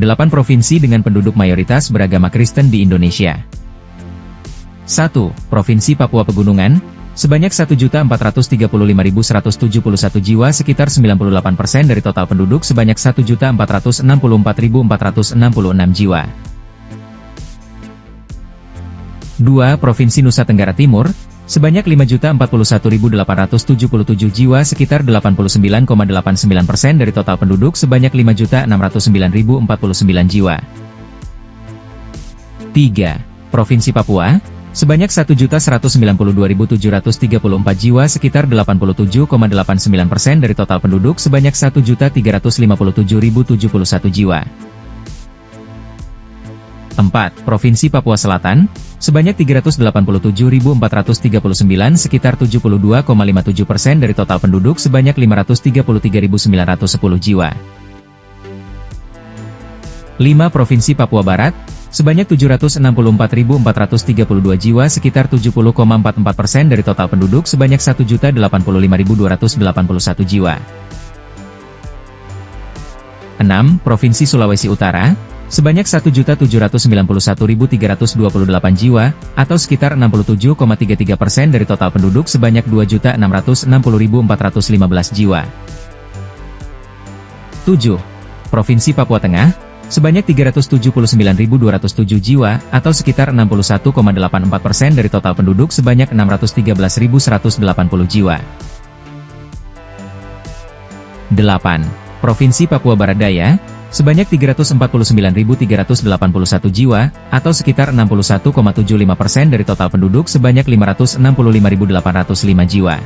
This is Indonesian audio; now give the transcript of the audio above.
8 provinsi dengan penduduk mayoritas beragama Kristen di Indonesia. 1. Provinsi Papua Pegunungan, sebanyak 1.435.171 jiwa, sekitar 98% dari total penduduk sebanyak 1.464.466 jiwa. 2. Provinsi Nusa Tenggara Timur, sebanyak 5.041.877 jiwa, sekitar 89,89% dari total penduduk sebanyak 5.609.049 jiwa. 3. Provinsi Papua, sebanyak 1.192.734 jiwa, sekitar 87,89% dari total penduduk sebanyak 1.357.071 jiwa. 4. Provinsi Papua Selatan, sebanyak 387.439, sekitar 72,57% dari total penduduk sebanyak 533.910 jiwa. 5. Provinsi Papua Barat, sebanyak 764.432 jiwa, sekitar 70,44% dari total penduduk sebanyak 1.085.281 jiwa. 6. Provinsi Sulawesi Utara, sebanyak 1.791.328 jiwa, atau sekitar 67,33% dari total penduduk sebanyak 2.660.415 jiwa. 7. Provinsi Papua Tengah, sebanyak 379.207 jiwa, atau sekitar 61,84% dari total penduduk sebanyak 613.180 jiwa. 8. Provinsi Papua Barat Daya, sebanyak 349.381 jiwa, atau sekitar 61,75% dari total penduduk sebanyak 565.805 jiwa.